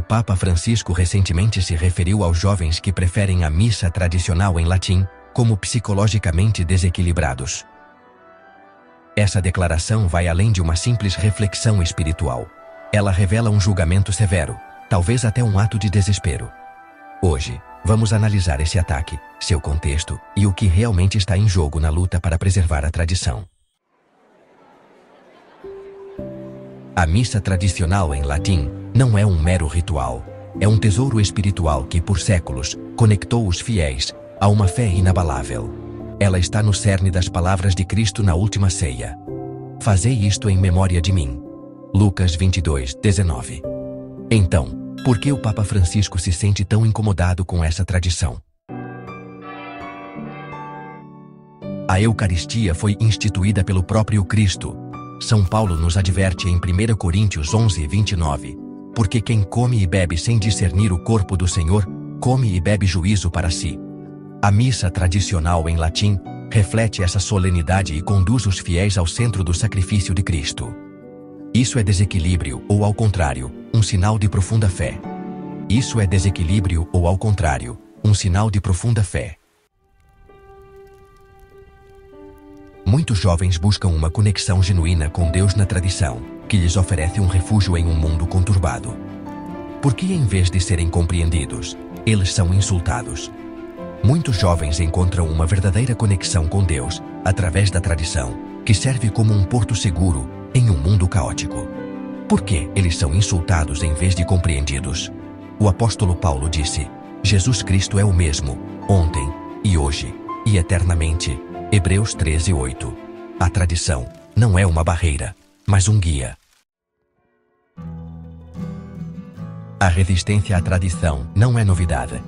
Papa Francisco recentemente se referiu aos jovens que preferem a missa tradicional em latim como psicologicamente desequilibrados. Essa declaração vai além de uma simples reflexão espiritual. Ela revela um julgamento severo, talvez até um ato de desespero. Hoje, vamos analisar esse ataque, seu contexto e o que realmente está em jogo na luta para preservar a tradição. A missa tradicional em latim não é um mero ritual. É um tesouro espiritual que, por séculos, conectou os fiéis a uma fé inabalável. Ela está no cerne das palavras de Cristo na última ceia. Fazei isto em memória de mim. Lucas 22:19. Então, por que o Papa Francisco se sente tão incomodado com essa tradição? A Eucaristia foi instituída pelo próprio Cristo. São Paulo nos adverte em 1 Coríntios 11:29. Porque quem come e bebe sem discernir o corpo do Senhor, come e bebe juízo para si. A missa tradicional em latim reflete essa solenidade e conduz os fiéis ao centro do sacrifício de Cristo. Isso é desequilíbrio ou, ao contrário, um sinal de profunda fé. Isso é desequilíbrio ou, ao contrário, um sinal de profunda fé. Muitos jovens buscam uma conexão genuína com Deus na tradição, que lhes oferece um refúgio em um mundo conturbado. Porque, em vez de serem compreendidos, eles são insultados. Muitos jovens encontram uma verdadeira conexão com Deus através da tradição, que serve como um porto seguro em um mundo caótico. Por que eles são insultados em vez de compreendidos? O apóstolo Paulo disse: Jesus Cristo é o mesmo, ontem, e hoje, e eternamente. Hebreus 13:8. A tradição não é uma barreira, mas um guia. A resistência à tradição não é novidade.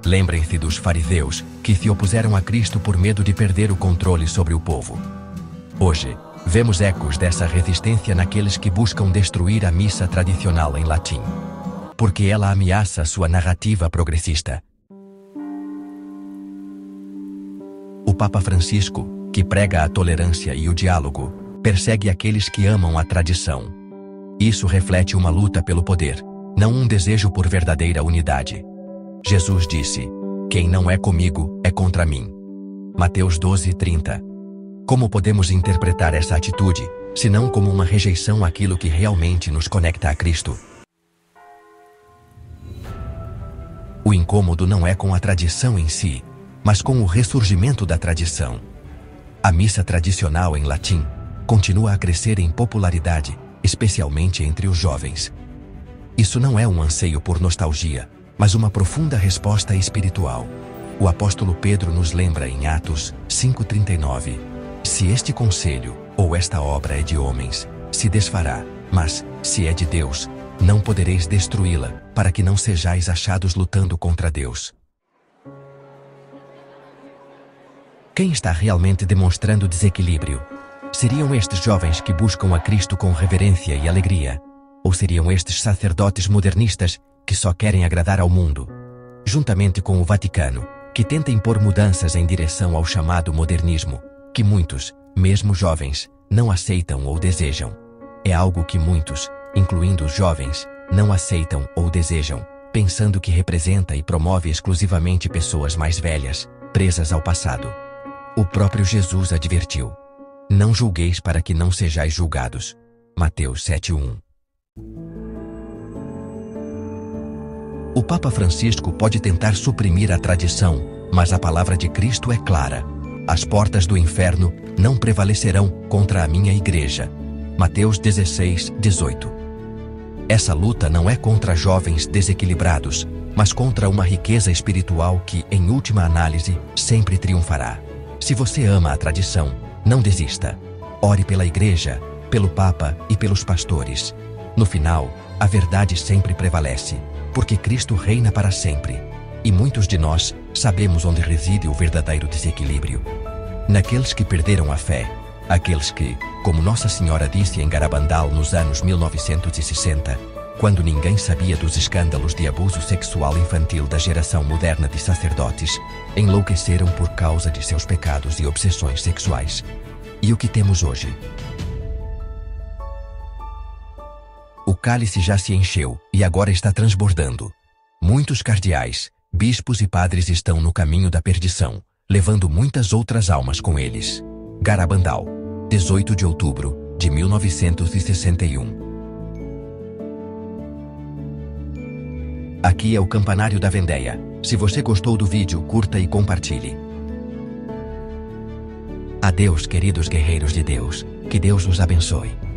Lembrem-se dos fariseus, que se opuseram a Cristo por medo de perder o controle sobre o povo. Hoje, vemos ecos dessa resistência naqueles que buscam destruir a missa tradicional em latim, porque ela ameaça sua narrativa progressista. O Papa Francisco, que prega a tolerância e o diálogo, persegue aqueles que amam a tradição. Isso reflete uma luta pelo poder, não um desejo por verdadeira unidade. Jesus disse: quem não é comigo, é contra mim. Mateus 12:30. Como podemos interpretar essa atitude, senão como uma rejeição àquilo que realmente nos conecta a Cristo? O incômodo não é com a tradição em si, mas com o ressurgimento da tradição. A missa tradicional em latim continua a crescer em popularidade, especialmente entre os jovens. Isso não é um anseio por nostalgia, mas uma profunda resposta espiritual. O apóstolo Pedro nos lembra em Atos 5:39: se este conselho ou esta obra é de homens, se desfará, mas, se é de Deus, não podereis destruí-la, para que não sejais achados lutando contra Deus. Quem está realmente demonstrando desequilíbrio? Seriam estes jovens que buscam a Cristo com reverência e alegria? Ou seriam estes sacerdotes modernistas que só querem agradar ao mundo? Juntamente com o Vaticano, que tenta impor mudanças em direção ao chamado modernismo, que muitos, mesmo jovens, não aceitam ou desejam. É algo que muitos, incluindo os jovens, não aceitam ou desejam, pensando que representa e promove exclusivamente pessoas mais velhas, presas ao passado. O próprio Jesus advertiu: não julgueis para que não sejais julgados. Mateus 7:1. O Papa Francisco pode tentar suprimir a tradição, mas a palavra de Cristo é clara: as portas do inferno não prevalecerão contra a minha igreja. Mateus 16:18. Essa luta não é contra jovens desequilibrados, mas contra uma riqueza espiritual que, em última análise, sempre triunfará. Se você ama a tradição, não desista. Ore pela igreja, pelo Papa e pelos pastores. No final, a verdade sempre prevalece, porque Cristo reina para sempre. E muitos de nós sabemos onde reside o verdadeiro desequilíbrio. Naqueles que perderam a fé, aqueles que, como Nossa Senhora disse em Garabandal nos anos 1960, quando ninguém sabia dos escândalos de abuso sexual infantil da geração moderna de sacerdotes, enlouqueceram por causa de seus pecados e obsessões sexuais. E o que temos hoje? O cálice já se encheu e agora está transbordando. Muitos cardeais, bispos e padres estão no caminho da perdição, levando muitas outras almas com eles. Garabandal, 18 de outubro de 1961. Aqui é o Campanário da Vendéia. Se você gostou do vídeo, curta e compartilhe. Adeus, queridos guerreiros de Deus. Que Deus os abençoe.